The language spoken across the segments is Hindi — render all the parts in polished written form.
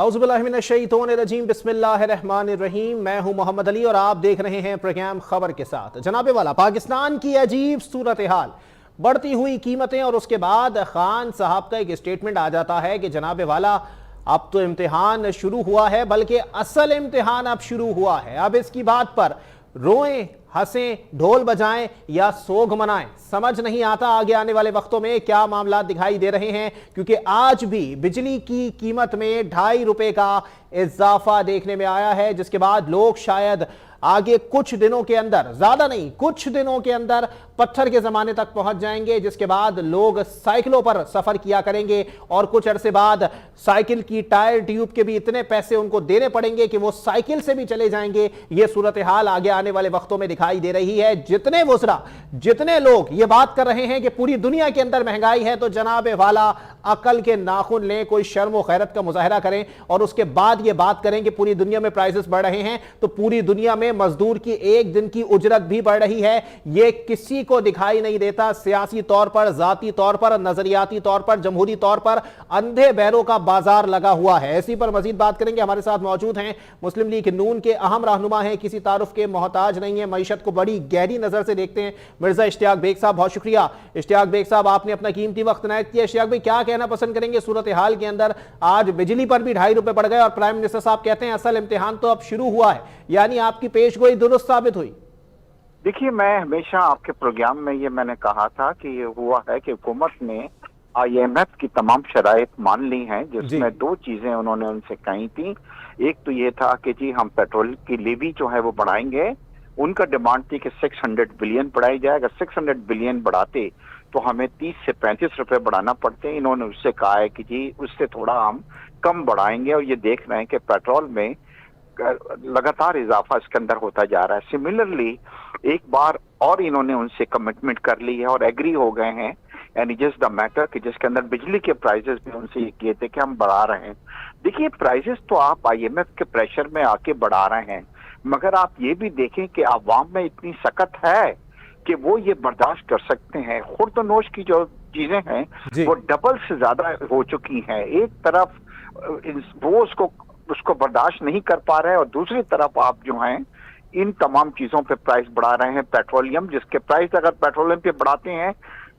औज़ुबिल्लाहिमिनश्शैतानिर्रजीम बिस्मिल्लाहिर्रहमानिर्रहीम। मैं हूं मोहम्मद अली और आप देख रहे हैं प्रोग्राम खबर के साथ। जनाबे वाला, पाकिस्तान की अजीब सूरत हाल, बढ़ती हुई कीमतें और उसके बाद खान साहब का एक स्टेटमेंट आ जाता है कि जनाबे वाला अब तो इम्तिहान शुरू हुआ है, बल्कि असल इम्तिहान अब शुरू हुआ है। अब इसकी बात पर रोएं, हंसें, ढोल बजाएं या सोग मनाएं, समझ नहीं आता आगे आने वाले वक्तों में क्या मामला दिखाई दे रहे हैं, क्योंकि आज भी बिजली की कीमत में 2.5 रुपए का इजाफा देखने में आया है, जिसके बाद लोग शायद आगे कुछ दिनों के अंदर, ज्यादा नहीं कुछ दिनों के अंदर पत्थर के जमाने तक पहुंच जाएंगे, जिसके बाद लोग साइकिलों पर सफर किया करेंगे और कुछ अरसे बाद साइकिल की टायर ट्यूब के भी इतने पैसे उनको देने पड़ेंगे कि वो साइकिल से भी चले जाएंगे। ये सूरत हाल आगे आने वाले वक्तों में दिखाई दे रही है। जितने वुज़रा, जितने लोग ये बात कर रहे हैं कि पूरी दुनिया के अंदर महंगाई है, तो जनाबे वाला अकल के नाखून लें, कोई शर्म व खैरत का मुजाहरा करें और उसके बाद ये बात करें कि पूरी दुनिया में प्राइसेस बढ़ रहे हैं, तो पूरी दुनिया में मजदूर की एक दिन की उजरत भी बढ़ रही है। ये किसी को दिखाई नहीं देता। सियासी तौर पर, जाती तौर पर, नजरियाती तौर पर, जमहूरी तौर पर अंधे बैरों का बाजार लगा हुआ है। इसी पर मजीद बात करेंगे। हमारे साथ मौजूद हैं मुस्लिम लीग नून के अहम रहनुमा हैं, किसी तारुफ के मोहताज नहीं है, मईशत को बड़ी गहरी नजर से देखते हैं, मिर्जा इश्तियाक बेग साहब। बहुत शुक्रिया इश्तियाक बेग साहब, आपने अपना कीमती वक्त इनायत किया। इश्तियाक भाई, क्या कहना पसंद करेंगे सूरत हाल के अंदर? आज बिजली पर भी 2.5 रुपए बढ़ गए और प्राइम मिनिस्टर साहब कहते हैं असल इम्तिहान तो अब शुरू हुआ है, यानी आपकी पेशगोई दुरुस्त साबित हुई। देखिए, मैं हमेशा आपके प्रोग्राम में ये मैंने कहा था कि ये हुआ है कि हुकूमत ने IMF की तमाम शराइत मान ली हैं, जिसमें 2 चीजें उन्होंने उनसे कही थी। एक तो ये था कि जी हम पेट्रोल की लेवी जो है वो बढ़ाएंगे। उनका डिमांड थी कि 600 बिलियन बढ़ाई जाए। अगर 600 बिलियन बढ़ाते तो हमें 30 से 35 रुपए बढ़ाना पड़ते। इन्होंने उससे कहा है कि जी उससे थोड़ा हम कम बढ़ाएंगे, और ये देख रहे हैं कि पेट्रोल में लगातार इजाफा इसके अंदर होता जा रहा है। सिमिलरली एक बार और इन्होंने उनसे कमिटमेंट कर ली है और एग्री हो गए हैं, यानी जस्ट द मैटर कि जिसके अंदर बिजली के प्राइसेस भी उनसे ये किए थे कि हम बढ़ा रहे हैं। देखिए, प्राइसेस तो आप IMF के प्रेशर में आके बढ़ा रहे हैं, मगर आप ये भी देखें कि आवाम में इतनी सख्त है कि वो ये बर्दाश्त कर सकते हैं। खुर्दनोश की जो चीजें हैं वो डबल से ज्यादा हो चुकी हैं। एक तरफ वो उसको बर्दाश्त नहीं कर पा रहे हैं और दूसरी तरफ आप जो हैं इन तमाम चीजों पे प्राइस बढ़ा रहे हैं। पेट्रोलियम, जिसके प्राइस अगर पेट्रोलियम पे बढ़ाते हैं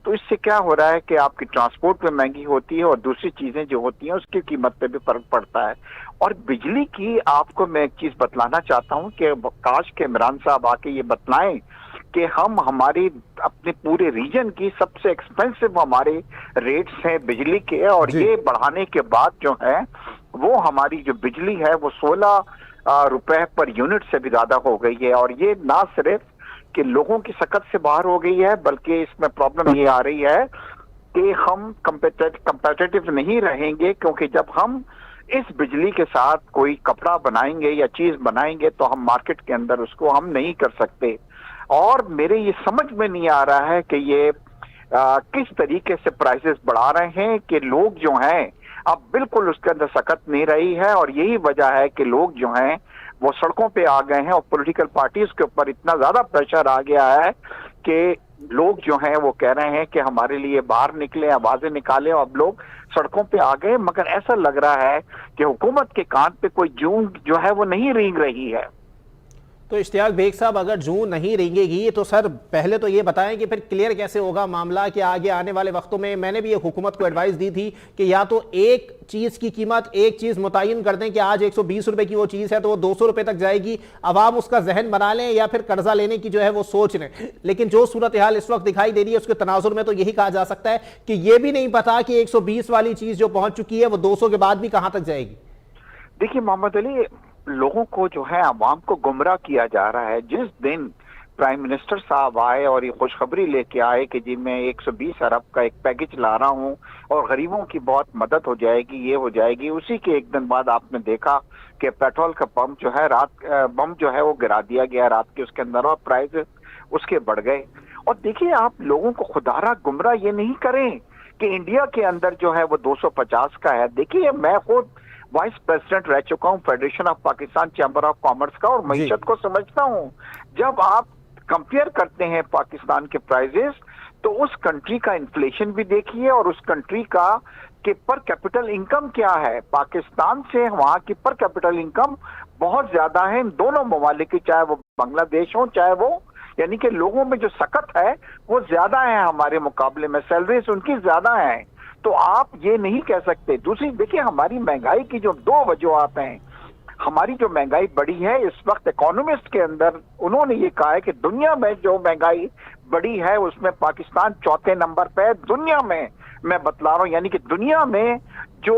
तो इससे क्या हो रहा है कि आपकी ट्रांसपोर्ट पे महंगी होती है और दूसरी चीजें जो होती हैं उसकी कीमत पे भी फर्क पड़ता है। और बिजली की आपको मैं एक चीज बतलाना चाहता हूं कि काश के इमरान साहब आके ये बतलाएं कि हम हमारी अपने पूरे रीजन की सबसे एक्सपेंसिव हमारे रेट्स हैं बिजली के, और ये बढ़ाने के बाद जो है वो हमारी जो बिजली है वो 16 रुपए पर यूनिट से भी ज्यादा हो गई है। और ये ना सिर्फ कि लोगों की सकत से बाहर हो गई है, बल्कि इसमें प्रॉब्लम ये आ रही है कि हम कंपेटिटिव नहीं रहेंगे, क्योंकि जब हम इस बिजली के साथ कोई कपड़ा बनाएंगे या चीज बनाएंगे तो हम मार्केट के अंदर उसको हम नहीं कर सकते। और मेरे ये समझ में नहीं आ रहा है कि ये किस तरीके से प्राइसेस बढ़ा रहे हैं कि लोग जो हैं अब बिल्कुल उसके अंदर सकत नहीं रही है। और यही वजह है कि लोग जो हैं वो सड़कों पे आ गए हैं और पॉलिटिकल पार्टीज के ऊपर इतना ज्यादा प्रेशर आ गया है कि लोग जो हैं वो कह रहे हैं कि हमारे लिए बाहर निकले, आवाजें निकालें। अब लोग सड़कों पे आ गए, मगर ऐसा लग रहा है कि हुकूमत के कान पे कोई जूं जो है वो नहीं रेंग रही है। तो इश्तियाक बेग साहब, अगर जून नहीं रेंगेगी तो सर पहले तो ये बताएं कि फिर क्लियर कैसे होगा मामला कि आगे आने वाले वक्तों में, मैंने भी एक हुकूमत को एडवाइस दी थी कि या तो एक चीज की कीमत, एक चीज मुतय्यन कर दें कि आज 120 रुपए की वो चीज है तो वो 200 रुपए तक जाएगी, अवाम उसका जहन बना लें, या फिर कर्जा लेने की जो है वो सोच लें। लेकिन जो सूरत हाल इस वक्त दिखाई दे रही है उसके तनाजुर में तो यही कहा जा सकता है कि ये भी नहीं पता कि 120 वाली चीज जो पहुंच चुकी है वो 200 के बाद भी कहां तक जाएगी। देखिए मोहम्मद अली, लोगों को जो है आवाम को गुमराह किया जा रहा है। जिस दिन प्राइम मिनिस्टर साहब आए और ये खुशखबरी लेके आए कि जी मैं 120 अरब का एक पैकेज ला रहा हूँ और गरीबों की बहुत मदद हो जाएगी, ये हो जाएगी, उसी के एक दिन बाद आपने देखा कि पेट्रोल का पंप जो है बम जो है वो गिरा दिया गया रात के उसके अंदर और प्राइस उसके बढ़ गए। और देखिए, आप लोगों को खुदारा गुमराह ये नहीं करें कि इंडिया के अंदर जो है वो 250 का है। देखिए, मैं खुद वाइस प्रेसिडेंट रह चुका हूं federation of Pakistan chamber of commerce का और मईशत को समझता हूं। जब आप कंपेयर करते हैं पाकिस्तान के प्राइजेस तो उस कंट्री का इन्फ्लेशन भी देखिए और उस कंट्री का कि पर कैपिटल इनकम क्या है। पाकिस्तान से वहां की पर कैपिटल इनकम बहुत ज्यादा है इन दोनों ममालिक की, चाहे वो बांग्लादेश हो चाहे वो, यानी कि लोगों में जो सकत है वो ज्यादा है हमारे मुकाबले में, सैलरीज उनकी ज्यादा है। तो आप ये नहीं कह सकते। दूसरी देखिए, हमारी महंगाई की जो दो वजूहत हैं। हमारी जो महंगाई बढ़ी है इस वक्त, इकोनॉमिस्ट के अंदर उन्होंने ये कहा है कि दुनिया में जो महंगाई बढ़ी है उसमें पाकिस्तान चौथे नंबर पे है दुनिया में। मैं बतला रहा हूं, यानी कि दुनिया में जो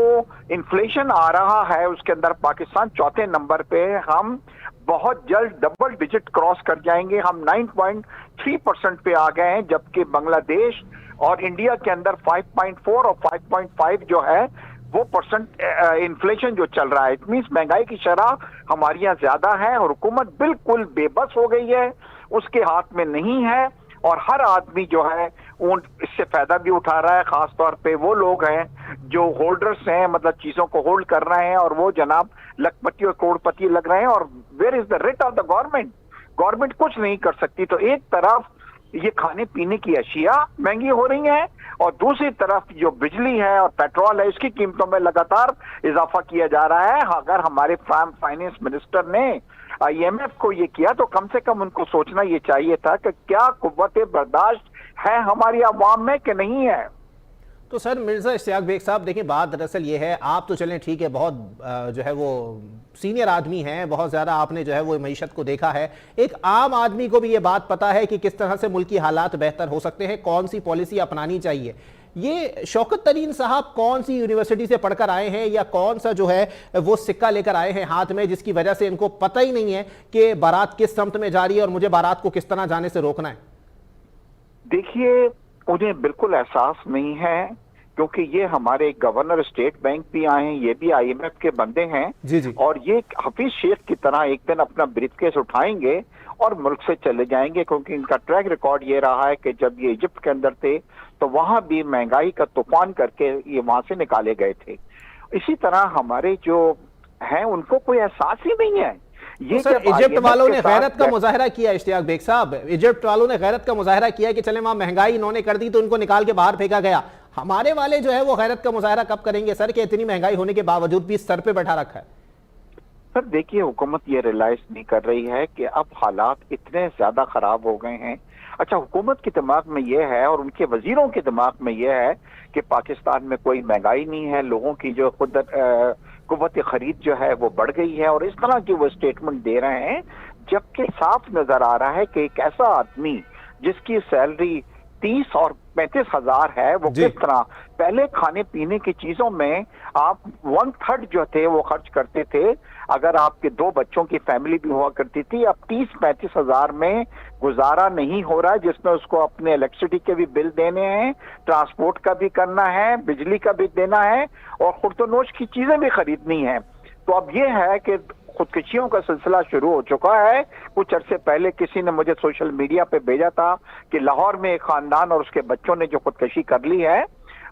इन्फ्लेशन आ रहा है उसके अंदर पाकिस्तान चौथे नंबर पे है। हम बहुत जल्द डबल डिजिट क्रॉस कर जाएंगे, हम 9.3% पे आ गए हैं, जबकि बांग्लादेश और इंडिया के अंदर 5.4 और 5.5 जो है वो परसेंट इन्फ्लेशन जो चल रहा है। इट मीन्स महंगाई की शरह हमारे यहाँ ज्यादा है और हुकूमत बिल्कुल बेबस हो गई है, उसके हाथ में नहीं है। और हर आदमी जो है वो इससे फायदा भी उठा रहा है, खासतौर पे वो लोग हैं जो होल्डर्स हैं, मतलब चीजों को होल्ड कर रहे हैं, और वो जनाब लखपति और करोड़पति लग रहे हैं। और where is the rate of the government? Government कुछ नहीं कर सकती। तो एक तरफ ये खाने पीने की अशिया महंगी हो रही हैं और दूसरी तरफ जो बिजली है और पेट्रोल है इसकी कीमतों में लगातार इजाफा किया जा रहा है। अगर हमारे फाइनेंस मिनिस्टर ने IMF को ये किया तो कम से कम उनको सोचना ये चाहिए था कि क्या कुव्वत बर्दाश्त है हमारी अवाम में कि नहीं है। तो सर मिर्जा इश्तियाक बेग साहब, देखिए बात दरअसल ये है, आप तो चलें ठीक है, बहुत जो है वो सीनियर आदमी हैं, बहुत ज़्यादा आपने जो है वो मईशत को देखा है। एक आम आदमी को भी ये बात पता है कि किस तरह से मुल्की हालात बेहतर हो सकते हैं, कौन सी पॉलिसी अपनानी चाहिए। ये शौकत तरीन साहब कौन सी यूनिवर्सिटी से पढ़कर आए हैं या कौन सा जो है वो सिक्का लेकर आए हैं हाथ में, जिसकी वजह से इनको पता ही नहीं है कि बारात किस समत में जा रही है और मुझे बारात को किस तरह जाने से रोकना है? देखिए, उन्हें बिल्कुल एहसास नहीं है, क्योंकि ये हमारे गवर्नर स्टेट बैंक भी आए हैं, ये भी IMF के बंदे हैं जी जी। और ये हफीज शेख की तरह एक दिन अपना ब्रीफकेस उठाएंगे और मुल्क से चले जाएंगे, क्योंकि इनका ट्रैक रिकॉर्ड ये रहा है कि जब ये इजिप्ट के अंदर थे तो वहां भी महंगाई का तूफान करके ये वहां से निकाले गए थे। इसी तरह हमारे जो हैं उनको कोई एहसास ही नहीं है। ये तो सर इजिप्ट वालों ने गैरत का मुजाहरा किया, इश्तियाक बेग साहब, इजिप्ट वालों ने गैरत का मुजाहरा किया कि चले वहां महंगाई इन्होंने कर दी तो इनको निकाल के बाहर फेंका गया। हमारे वाले जो है वो गैरत का मुजाहरा कब करेंगे सर, कि इतनी महंगाई होने के बावजूद भी सर पे बैठा रखा है? सर देखिए, हुकूमत ये रियलाइज नहीं कर रही है कि अब हालात इतने ज्यादा खराब हो गए हैं। अच्छा, हुकूमत के दिमाग में ये है और उनके वजीरों के दिमाग में ये है कि पाकिस्तान में कोई महंगाई नहीं है, लोगों की जो खुद कुव्वत खरीद जो है वो बढ़ गई है, और इस तरह की वो स्टेटमेंट दे रहे हैं, जबकि साफ नजर आ रहा है कि एक ऐसा आदमी जिसकी सैलरी 30 और 35 हजार है वो किस तरह पहले खाने पीने की चीजों में आप 1/3 जो थे वो खर्च करते थे। अगर आपके 2 बच्चों की फैमिली भी हुआ करती थी, अब 30-35 हजार में गुजारा नहीं हो रहा है, जिसमें उसको अपने इलेक्ट्रिसिटी के भी बिल देने हैं, ट्रांसपोर्ट का भी करना है, बिजली का भी देना है और खुर्दोनोश की चीजें भी खरीदनी है। तो अब ये है कि खुदकुशियों का सिलसिला शुरू हो चुका है। कुछ अरसे पहले किसी ने मुझे सोशल मीडिया पे भेजा था कि लाहौर में एक खानदान और उसके बच्चों ने जो खुदकुशी कर ली है,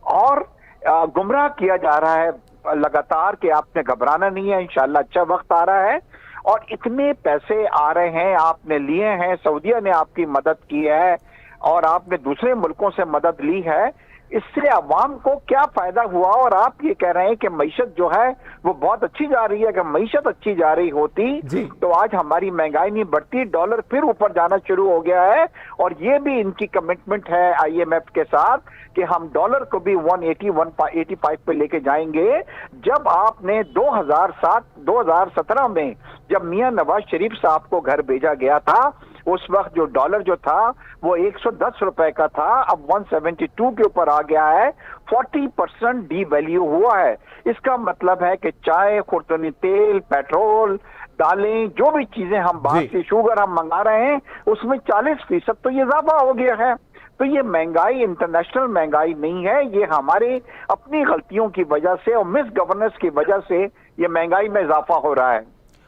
और गुमराह किया जा रहा है लगातार कि आपने घबराना नहीं है, इंशाल्लाह अच्छा वक्त आ रहा है। और इतने पैसे आ रहे हैं, आपने लिए हैं, सऊदीया ने आपकी मदद की है और आपने दूसरे मुल्कों से मदद ली है, इससे अवाम को क्या फायदा हुआ? और आप ये कह रहे हैं कि मईशत जो है वो बहुत अच्छी जा रही है। अगर मईशत अच्छी जा रही होती तो आज हमारी महंगाई नहीं बढ़ती, डॉलर फिर ऊपर जाना शुरू हो गया है। और ये भी इनकी कमिटमेंट है IMF के साथ कि हम डॉलर को भी 180-185 पे लेके जाएंगे। जब आपने 2017 में जब मियां नवाज शरीफ साहब को घर भेजा गया था, उस वक्त जो डॉलर जो था वो 110 रुपए का था, अब 172 के ऊपर आ गया है। 40% डी वैल्यू हुआ है। इसका मतलब है कि चाय, खुर्दनी तेल, पेट्रोल, दालें, जो भी चीजें हम बाहर से शुगर हम मंगा रहे हैं उसमें 40% तो ये इजाफा हो गया है। तो ये महंगाई इंटरनेशनल महंगाई नहीं है, ये हमारे अपनी गलतियों की वजह से और मिस गवर्नेंस की वजह से ये महंगाई में इजाफा हो रहा है।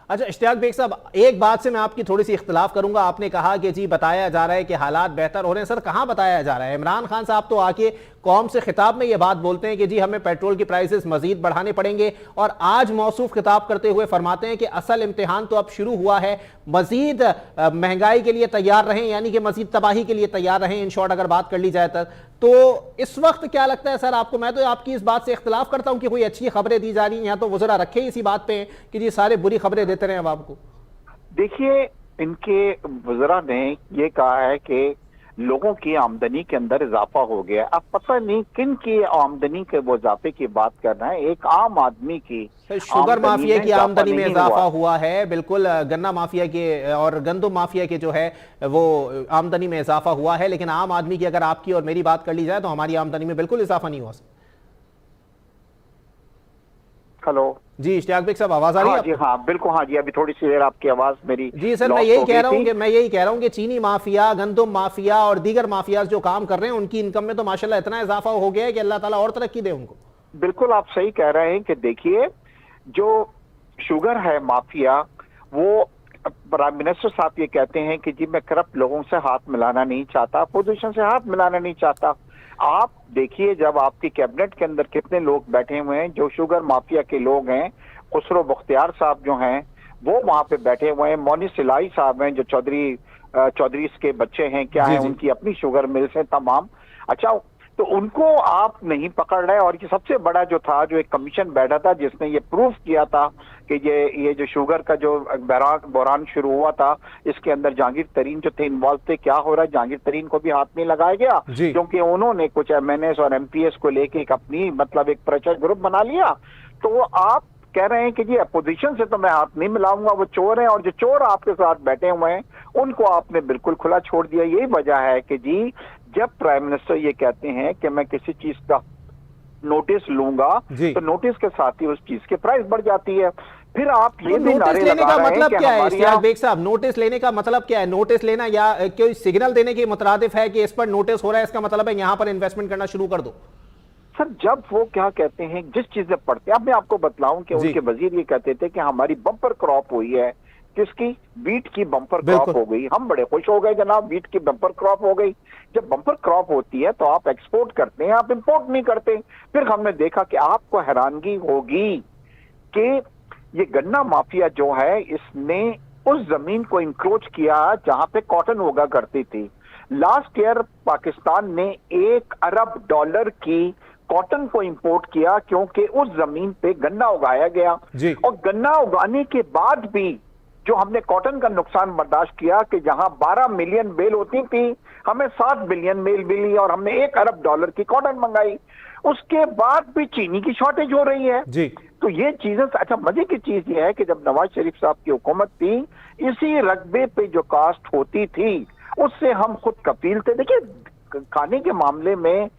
अच्छा इश्तियाक बेग साहब, एक बात से मैं आपकी थोड़ी सी इख्तिलाफ करूंगा। आपने कहा कि जी बताया जा रहा है कि हालात बेहतर हो रहे हैं। सर कहां बताया जा रहा है? इमरान खान साहब तो आके कौम से खिताब में ये बात बोलते हैं कि जी हमें पेट्रोल की प्राइसेस मजीद बढ़ाने पड़ेंगे, और आज मौसूफ खिताब करते हुए फरमाते हैं कि असल इम्तिहान तो अब शुरू हुआ है, मजीद महंगाई के लिए तैयार रहें, यानी कि मजीद तबाही के लिए तैयार रहें। इन शॉर्ट अगर बात कर ली जाए तो इस वक्त क्या लगता है सर आपको? मैं तो आपकी इस बात से इख्तिलाफ करता हूं कि कोई अच्छी खबरें दी जा रही हैं, या तो वो जरा रखे इसी बात पे कि जी सारे बुरी खबरें देते रहे अब आपको। देखिए, इनके वज़रा ने ये कहा है कि लोगों की आमदनी के अंदर इजाफा हो गया। अब पता नहीं किन की आमदनी के वो इजाफे की बात कर रहे हैं। एक आम आदमी की शुगर माफिया की आमदनी में इजाफा हुआ हुआ है, बिल्कुल। गन्ना माफिया के और गंदम माफिया के जो है वो आमदनी में इजाफा हुआ है, लेकिन आम आदमी की अगर आपकी और मेरी बात कर ली जाए तो हमारी आमदनी में बिल्कुल इजाफा नहीं हुआ। हेलो जी इश्तियाक बेग साहब, आवाज आ रही है? जी हाँ बिल्कुल, हाँ जी, अभी थोड़ी सी देर आपकी आवाज मेरी जी सर, मैं यही कह रहा हूँ कि चीनी माफिया, गंदम माफिया और दीगर माफिया जो काम कर रहे हैं उनकी इनकम में तो माशाल्लाह इतना इजाफा हो गया है कि अल्लाह ताला और तरक्की दे उनको। बिल्कुल आप सही कह रहे हैं कि देखिए, जो शुगर है माफिया, वो प्राइम मिनिस्टर साहब ये कहते हैं कि जी मैं करप्ट लोगों से हाथ मिलाना नहीं चाहता, अपोजिशन से हाथ मिलाना नहीं चाहता। आप देखिए, जब आपकी कैबिनेट के अंदर कितने लोग बैठे हुए हैं जो शुगर माफिया के लोग हैं। खुसरो बख्तियार साहब जो हैं वो वहां पे बैठे हुए हैं। मोनी सिलाई साहब हैं जो चौधरी के बच्चे हैं, क्या है, उनकी अपनी शुगर मिल्स हैं तमाम। अच्छा, तो उनको आप नहीं पकड़ रहे। और ये सबसे बड़ा जो था, जो एक कमीशन बैठा था जिसने ये प्रूफ किया था कि ये जो शुगर का जो बहरान शुरू हुआ था, इसके अंदर जहांगीर तरीन जो थे इन्वॉल्व थे। क्या हो रहा है, जहांगीर तरीन को भी हाथ नहीं लगाया गया क्योंकि उन्होंने कुछ MNS और MPS को लेके एक अपनी मतलब एक प्रेशर ग्रुप बना लिया। तो आप कह रहे हैं कि जी अपोजिशन से तो मैं हाथ नहीं मिलाऊंगा, वो चोर हैं। और जो चोर आपके साथ बैठे हुए हैं उनको आपने बिल्कुल खुला छोड़ दिया। यही वजह है कि जी जब प्राइम मिनिस्टर ये कहते हैं कि मैं किसी चीज का नोटिस लूंगा तो नोटिस के साथ ही उस चीज की प्राइस बढ़ जाती है। फिर आप ये भी नोटिस लेने का मतलब क्या है इश्तियाक बेग साहब? नोटिस लेने का मतलब क्या है? नोटिस लेना या कोई सिग्नल देने के मुतरादिफ है कि इस पर नोटिस हो रहा है, इसका मतलब है यहां पर इन्वेस्टमेंट करना शुरू कर दो? सर, जब वो क्या कहते हैं, जिस चीज में पढ़ते हैं, अब मैं आपको बतलाऊं कि उनके वजीर ये कहते थे कि हमारी बम्पर क्रॉप हुई है। किसकी? बीट की बम्पर क्रॉप हो गई। हम बड़े खुश हो गए जनाब, बीट की बम्पर क्रॉप हो गई। जब बम्पर क्रॉप होती है तो आप एक्सपोर्ट करते हैं, आप इंपोर्ट नहीं करते। फिर हमने देखा कि आपको हैरानगी होगी कि ये गन्ना माफिया जो है, इसने उस जमीन को इंक्रोच किया जहां पे कॉटन उगा करती थी। लास्ट ईयर पाकिस्तान ने $1 अरब की कॉटन को इंपोर्ट किया क्योंकि उस जमीन पे गन्ना उगाया गया। और गन्ना उगाने के बाद भी जो हमने कॉटन का नुकसान बर्दाश्त किया कि जहां 12 मिलियन बेल होती थी, हमें 7 बिलियन बेल मिली और हमने $1 अरब की कॉटन मंगाई। उसके बाद भी चीनी की शॉर्टेज हो रही है जी। तो ये चीजें, अच्छा मजे की चीज ये है कि जब नवाज शरीफ साहब की हुकूमत थी, इसी रकबे पे जो कास्ट होती थी उससे हम खुद कफील थे। देखिए, खाने के मामले में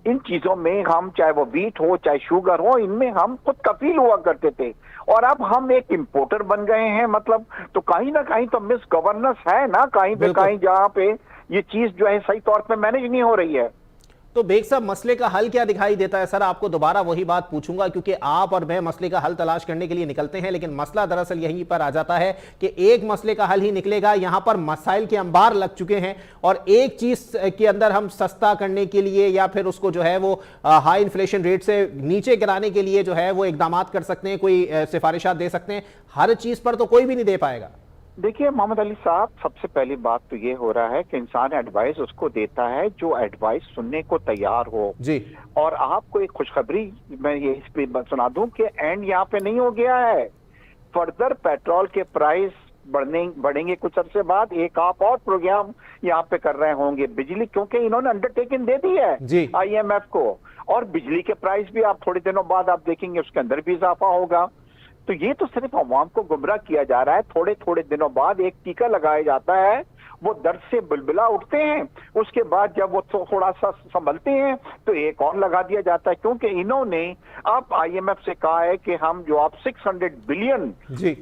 इन चीजों में हम, चाहे वो वीट हो चाहे शुगर हो, इनमें हम खुद कफील हुआ करते थे। और अब हम एक इंपोर्टर बन गए हैं। मतलब तो कहीं ना कहीं तो मिस गवर्नेंस है ना, कहीं पे कहीं जहां पे ये चीज जो है सही तौर पे मैनेज नहीं हो रही है। तो बेग साहब, मसले का हल क्या दिखाई देता है? सर आपको दोबारा वही बात पूछूंगा क्योंकि आप और मैं मसले का हल तलाश करने के लिए निकलते हैं, लेकिन मसला दरअसल यहीं पर आ जाता है कि एक मसले का हल ही निकलेगा। यहां पर मसाइल के अंबार लग चुके हैं और एक चीज के अंदर हम सस्ता करने के लिए या फिर उसको जो है वो हाई इन्फ्लेशन रेट से नीचे गिराने के लिए जो है वो इकदाम कर सकते हैं, कोई सिफारिशात दे सकते हैं। हर चीज पर तो कोई भी नहीं दे पाएगा। देखिए मोहम्मद अली साहब, सबसे पहली बात तो ये हो रहा है कि इंसान एडवाइस उसको देता है जो एडवाइस सुनने को तैयार हो जी। और आपको एक खुशखबरी मैं ये इस पे सुना दूं कि एंड यहाँ पे नहीं हो गया है। फर्दर पेट्रोल के प्राइस बढ़ेंगे कुछ अरसे बाद। एक आप और प्रोग्राम यहाँ पे कर रहे होंगे बिजली, क्योंकि इन्होंने अंडरटेकिंग दे दी है IMF को। और बिजली के प्राइस भी आप थोड़े दिनों बाद आप देखेंगे उसके अंदर भी इजाफा होगा। तो ये तो सिर्फ अवाम को गुमराह किया जा रहा है। थोड़े थोड़े दिनों बाद एक टीका लगाया जाता है, वो दर्द से बुलबुला उठते हैं, उसके बाद जब वो थोड़ा सा संभलते हैं तो एक और लगा दिया जाता है। क्योंकि इन्होंने अब IMF से कहा है कि हम जो आप 600 बिलियन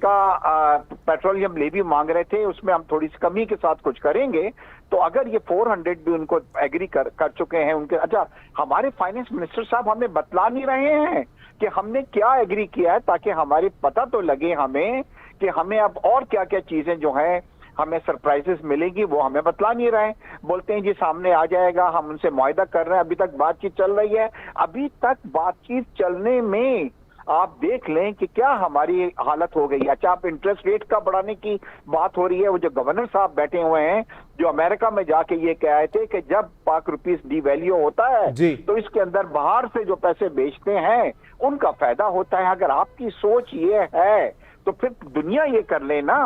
का पेट्रोलियम लेवी मांग रहे थे, उसमें हम थोड़ी सी कमी के साथ कुछ करेंगे। तो अगर ये 400 भी उनको एग्री कर चुके हैं उनके। अच्छा, हमारे फाइनेंस मिनिस्टर साहब हमें बतला नहीं रहे हैं कि हमने क्या एग्री किया है, ताकि हमारी पता तो लगे हमें कि हमें अब और क्या क्या चीजें जो हैं हमें सरप्राइजेस मिलेगी, वो हमें बतला नहीं रहे। बोलते हैं जी सामने आ जाएगा, हम उनसे मुआहदा कर रहे हैं। अभी तक बातचीत चल रही है। अभी तक बातचीत चलने में आप देख लें कि क्या हमारी हालत हो गई। अच्छा, आप इंटरेस्ट रेट का बढ़ाने की बात हो रही है, वो जो गवर्नर साहब बैठे हुए हैं जो अमेरिका में जाके ये कह रहे थे कि जब पाक रुपीस डिवैल्यू होता है तो इसके अंदर बाहर से जो पैसे बेचते हैं उनका फायदा होता है। अगर आपकी सोच ये है तो फिर दुनिया ये कर ले ना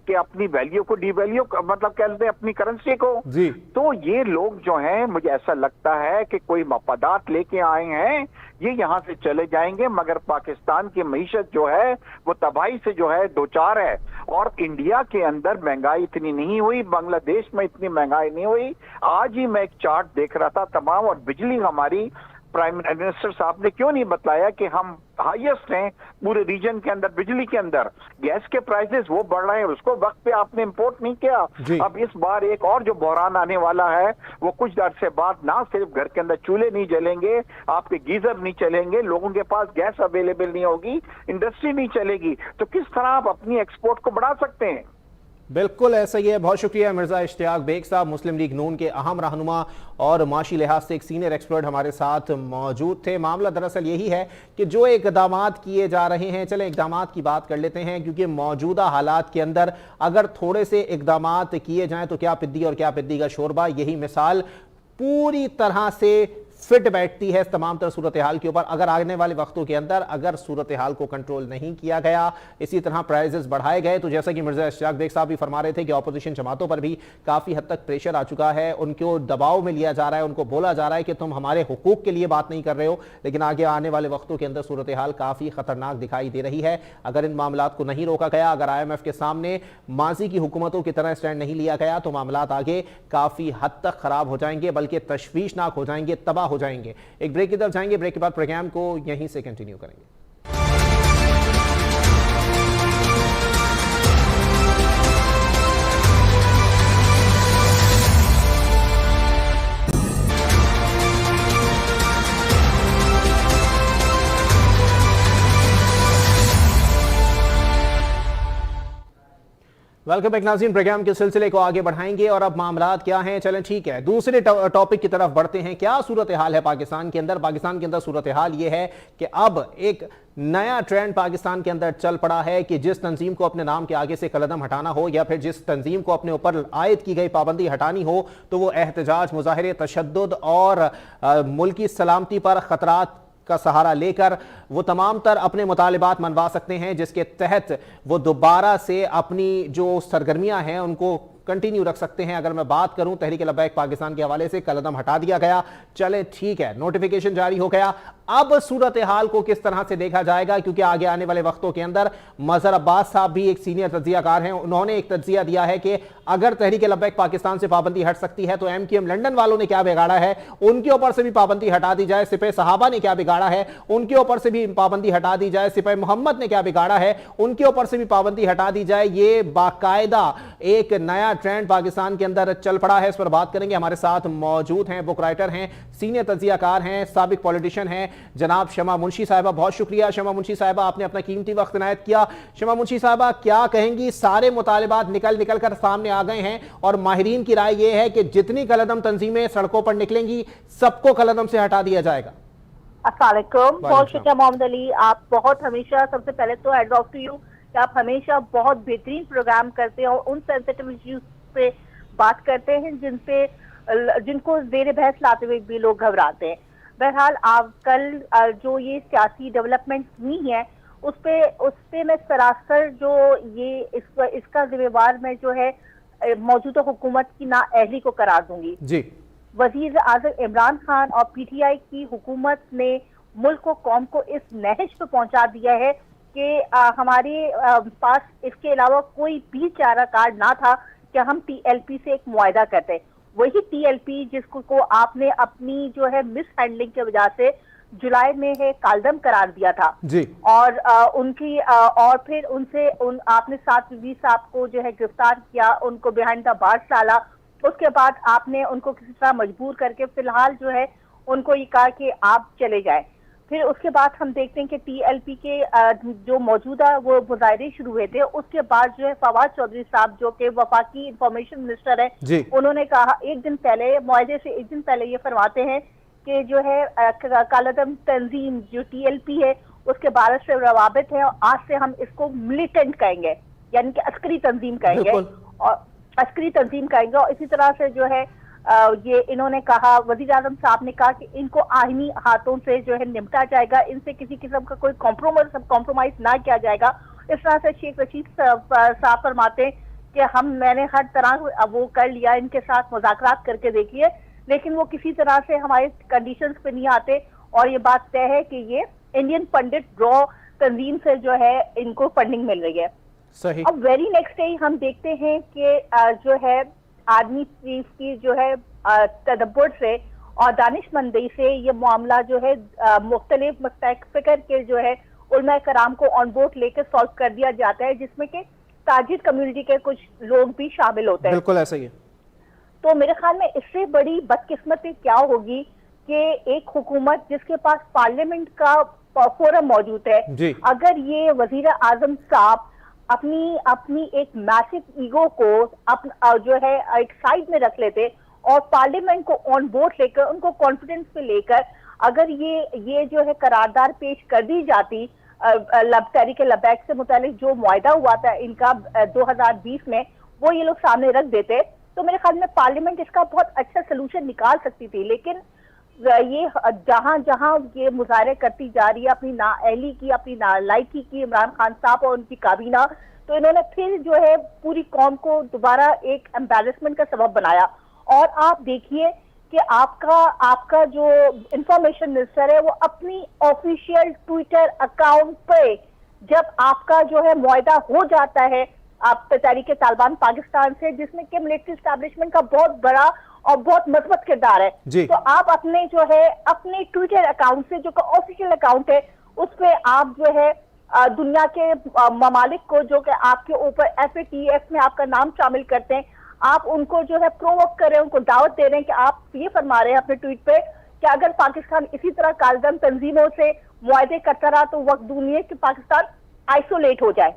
कि अपनी वैल्यू को डिवैल्यू, मतलब कह लेते हैं अपनी करेंसी को जी। तो ये लोग जो हैं, मुझे ऐसा लगता है कि कोई मफादात लेके आए हैं, ये यहाँ से चले जाएंगे, मगर पाकिस्तान की मईशत जो है वो तबाही से जो है दो चार है। और इंडिया के अंदर महंगाई इतनी नहीं हुई, बांग्लादेश में इतनी महंगाई नहीं हुई। आज ही मैं एक चार्ट देख रहा था तमाम, और बिजली हमारी प्राइम मिनिस्टर साहब ने क्यों नहीं बताया कि हम हाईएस्ट हैं पूरे रीजन के अंदर बिजली के अंदर। गैस के प्राइसेस वो बढ़ रहे हैं, उसको वक्त पे आपने इंपोर्ट नहीं किया। अब इस बार एक और जो बहरान आने वाला है वो कुछ अरसे बाद, ना सिर्फ घर के अंदर चूल्हे नहीं जलेंगे, आपके गीजर नहीं चलेंगे, लोगों के पास गैस अवेलेबल नहीं होगी, इंडस्ट्री नहीं चलेगी, तो किस तरह आप अपनी एक्सपोर्ट को बढ़ा सकते हैं। बिल्कुल ऐसा ही है। बहुत शुक्रिया मिर्जा इश्तियाक बेग साहब, मुस्लिम लीग नून के अहम रहनुमा और माशी लिहाज से एक सीनियर एक्सपर्ट हमारे साथ मौजूद थे। मामला दरअसल यही है कि जो इकदामात किए जा रहे हैं, चलें इकदामात की बात कर लेते हैं, क्योंकि मौजूदा हालात के अंदर अगर थोड़े से इकदामात किए जाएं तो क्या पिद्दी और क्या पिद्दी का शोरबा, यही मिसाल पूरी तरह से फिट बैठती है इस तमाम तरह सूरत हाल के ऊपर। अगर आने वाले वक्तों के अंदर अगर सूरत हाल को कंट्रोल नहीं किया गया, इसी तरह प्राइजेस बढ़ाए गए, तो जैसा कि मिर्जा इश्तियाक बेग साहब भी फरमा रहे थे कि ऑपोजिशन जमातों पर भी काफ़ी हद तक प्रेशर आ चुका है, उनको दबाव में लिया जा रहा है, उनको बोला जा रहा है कि तुम हमारे हुकूक के लिए बात नहीं कर रहे हो। लेकिन आगे आने वाले वक्तों के अंदर सूरत हाल काफ़ी खतरनाक दिखाई दे रही है। अगर इन मामला को नहीं रोका गया, अगर IMF के सामने माजी की हुकूमतों की तरह स्टैंड नहीं लिया गया, तो मामला आगे काफ़ी हद तक खराब हो जाएंगे, बल्कि तशवीशनाक हो जाएंगे, तबाह हो जाएंगे। एक ब्रेक की तरफ जाएंगे, ब्रेक के बाद प्रोग्राम को यहीं से कंटिन्यू करेंगे। वेलकम बैक नाज़रीन, प्रोग्राम के सिलसिले को आगे बढ़ाएंगे और अब मामलात क्या हैं, चलें ठीक है दूसरे टॉपिक की तरफ बढ़ते हैं। क्या सूरत हाल है पाकिस्तान के अंदर? पाकिस्तान के अंदर सूरत हाल ये है कि अब एक नया ट्रेंड पाकिस्तान के अंदर चल पड़ा है कि जिस तंजीम को अपने नाम के आगे से कलदम हटाना हो, या फिर जिस तंजीम को अपने ऊपर आयद की गई पाबंदी हटानी हो, तो वो एहतजाज, मुजाहिरे, तशद्दुद और मुल्की सलामती पर खतरात का सहारा लेकर वो तमाम तर अपने मुतालिबात मनवा सकते हैं, जिसके तहत वो दोबारा से अपनी जो सरगर्मियां हैं उनको कंटिन्यू रख सकते हैं। अगर मैं बात करूं तहरीक लब्बैक पाकिस्तान के हवाले से, कलदम हटा दिया गया, चले ठीक है, नोटिफिकेशन जारी हो गया। अब सूरत हाल को किस तरह से देखा जाएगा, क्योंकि आगे आने वाले वक्तों के अंदर मजहर अब्बास साहब भी एक सीनियर तज्जियाकार हैं, उन्होंने एक तज्जिया दिया है कि अगर तहरीक लब्बैक पाकिस्तान से पाबंदी हट सकती है तो MQM लंदन वालों ने क्या बिगाड़ा है, उनके ऊपर से भी पाबंदी हटा दी जाए। सिपाही साहबा ने क्या बिगाड़ा है, उनके ऊपर से भी पाबंदी हटा दी जाए। सिपाही मोहम्मद ने क्या बिगाड़ा है, उनके ऊपर से भी पाबंदी हटा दी जाए। ये बाकायदा एक नया ट्रेंड पाकिस्तान के अंदर चल पड़ा है, इस पर बात करेंगे। हमारे साथ मौजूद हैं, बुक राइटर हैं, सीनियर तज्जियाकार हैं, साबिक पॉलिटिशियन हैं, जनाब शमा मुंशी साहिबा। बहुत शुक्रिया शमा मुंशी साहिबा, आपने अपना कीमती वक्त इनायत किया। शमा मुंशी साहिबा, क्या कहेंगी? सारे मुतालिबात निकल कर सामने आ गए हैं और माहिरीन की राय यह है कि जितनी कलदम तंजीमें सड़कों पर निकलेंगी सबको कलदम से हटा दिया जाएगा। अस्सलाम वालेकुम, बहुत शुक्रिया मोहम्मद अली। आप बहुत हमेशा, सबसे पहले तो हैट्स ऑफ टू यू कि आप हमेशा बहुत बेहतरीन प्रोग्राम करते हैं और उन सेंसिटिव इश्यूज पे बात करते हैं जिनको ज़ेर बहस लाते हुए भी लोग घबराते हैं। बहरहाल आप कल जो ये सियासी डेवलपमेंट हुई है उस पे मैं सरासर जो ये इसका जिम्मेवार मैं जो है मौजूदा हुकूमत की नाअहली को करार दूंगी जी। वजीर आज़म इमरान खान और PTI की हुकूमत ने मुल्क को, कौम को इस नहज पे पहुंचा दिया है कि हमारे पास इसके अलावा कोई भी चारा कार ना था कि हम TLP से एक मुआहदा करते। वही TLP जिसको आपने अपनी जो है मिस हैंडलिंग की वजह से जुलाई में है कालदम करार दिया था जी। और और फिर आपने 7 वजीर साहब को जो है गिरफ्तार किया, उनको बिहाइंड द बार्स डाला। उसके बाद आपने उनको किसी तरह मजबूर करके फिलहाल जो है उनको ये कहा कि आप चले जाएं। फिर उसके बाद हम देखते हैं कि TLP के जो मौजूदा वो मुजाहरे शुरू हुए थे, उसके बाद जो है फवाद चौधरी साहब जो कि वफाकी इंफॉर्मेशन मिनिस्टर है, उन्होंने कहा एक दिन पहले, मुआहदे से एक दिन पहले ये फरमाते हैं कि जो है कालादम तंजीम जो TLP है उसके बारिश से प्रभावित है और आज से हम इसको मिलिटेंट कहेंगे, यानी कि अस्करी तंजीम कहेंगे और अस्करी तंजीम कहेंगे। और इसी तरह से जो है ये इन्होंने कहा, वजीर आजम साहब ने कहा कि इनको आईनी हाथों से जो है निपटा जाएगा, इनसे किसी किस्म का कोई कॉम्प्रोमाइज ना किया जाएगा। इस तरह से शेख रशीद साहब फरमाते हैं कि मैंने हर तरह वो कर लिया, इनके साथ मुज़ाकरात करके देखिए, लेकिन वो किसी तरह से हमारे कंडीशंस पे नहीं आते। और ये बात तय है कि ये इंडियन पंडित ड्रॉ तंजीम से जो है इनको फंडिंग मिल रही है। सही। अब वेरी नेक्स्ट डे हम देखते हैं कि जो है आर्मी चीफ की जो है तदब्बुर से और दानिशमंदी से ये मामला जो है मुख्तलिफ फिक्र के जो है उलमा कराम को ऑन बोर्ड लेकर सॉल्व कर दिया जाता है, जिसमें कि ताजिर कम्युनिटी के कुछ लोग भी शामिल होते हैं। बिल्कुल ऐसा ही है। तो मेरे ख्याल में इससे बड़ी बदकिस्मती क्या होगी कि एक हुकूमत जिसके पास पार्लियामेंट का फोरम मौजूद है, अगर ये वजीर आजम साहब अपनी एक मैसिव ईगो को जो है एक साइड में रख लेते और पार्लियामेंट को ऑन बोर्ड लेकर उनको कॉन्फिडेंस पे लेकर अगर ये जो है करारदाद पेश कर दी जाती तहरीक लबैक से मुतालिक जो मुआहदा हुआ था इनका 2020 में, वो ये लोग सामने रख देते तो मेरे ख्याल में पार्लियामेंट इसका बहुत अच्छा सोल्यूशन निकाल सकती थी। लेकिन ये जहां जहां ये मुजाहरे करती जा रही है अपनी नाअहली की, अपनी नालायकी की इमरान खान साहब और उनकी काबीना, तो इन्होंने फिर जो है पूरी कौम को दोबारा एक एम्बैरेसमेंट का सबब बनाया। और आप देखिए कि आपका जो इंफॉर्मेशन मिनिस्टर है वो अपनी ऑफिशियल ट्विटर अकाउंट पे जब आपका जो है मुआहदा हो जाता है आप तहरीक तालिबान पाकिस्तान से, जिसमें कि मिलिट्री एस्टैब्लिशमेंट का बहुत बड़ा और बहुत मजबूत किरदार है, तो आप अपने जो है अपने ट्विटर अकाउंट से जो ऑफिशियल अकाउंट है उस पे आप जो है दुनिया के ममालिक को जो कि आपके ऊपर FATF में आपका नाम शामिल करते हैं, आप उनको जो है प्रोवोक कर रहे हैं, उनको दावत दे रहे हैं कि आप ये फरमा रहे हैं अपने ट्वीट पे कि अगर पाकिस्तान इसी तरह कालदम तंजीमों से मुआहदे करता रहा तो वक्त दूनी कि पाकिस्तान आइसोलेट हो जाए।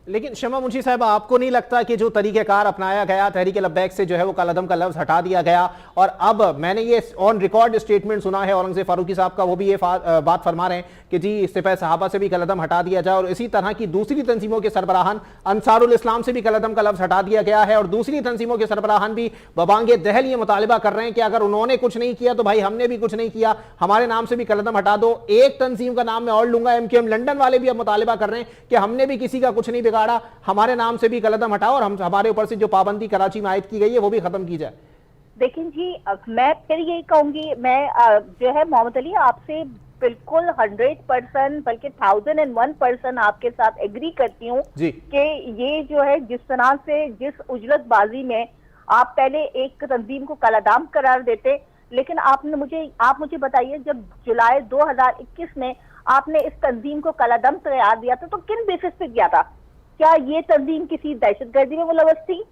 लेकिन शमा मुंशी साहब, आपको नहीं लगता कि जो तरीक़ेकार अपनाया गया तहरीक लब्बैक से जो है वो कालदम का लफ्ज़ हटा दिया गया, और अब मैंने ये ऑन रिकॉर्ड स्टेटमेंट सुना है औरंगज़ेब फारूकी साहब का, वो भी ये बात फरमा रहे हैं कि जी सिपह सहाबा से भी कलदम हटा दिया जाए, और इसी तरह की दूसरी तंजीमों के सरबराहान अंसारुल इस्लाम से भी कलदम का लफ्ज़ हटा दिया गया है, और दूसरी तंजीमों के सरबराहान भी बबांगे दहल ये मुतालिबा कर रहे हैं कि अगर उन्होंने कुछ नहीं किया तो भाई हमने भी कुछ नहीं किया, हमारे नाम से भी कलदम हटा दो। एक तंजीम का नाम मैं और लूंगा, MQM लंदन वाले भी अब मुतालिबा कर रहे हैं कि हमने भी किसी का कुछ नहीं बिगाड़ा, हमारे नाम से भी कलदम हटाओ और हमारे ऊपर से जो पाबंदी कराची में आयद की गई है वो भी खत्म की जाए। देखिए जी, मैं फिर यही कहूंगी, मैं जो है मोहम्मद अली आपसे बिल्कुल 100% बल्कि 1001% आपके साथ एग्री करती हूँ कि ये जो है जिस तरह से जिस उजलतबाजी में आप पहले एक तंजीम को कालादाम करार देते, लेकिन आप मुझे बताइए जब जुलाई 2021 में आपने इस तंजीम को कालादम करार दिया था तो किन बेसिस पे किया था? क्या ये तंजीम किसी दहशतगर्दी में मुलव्वस थी?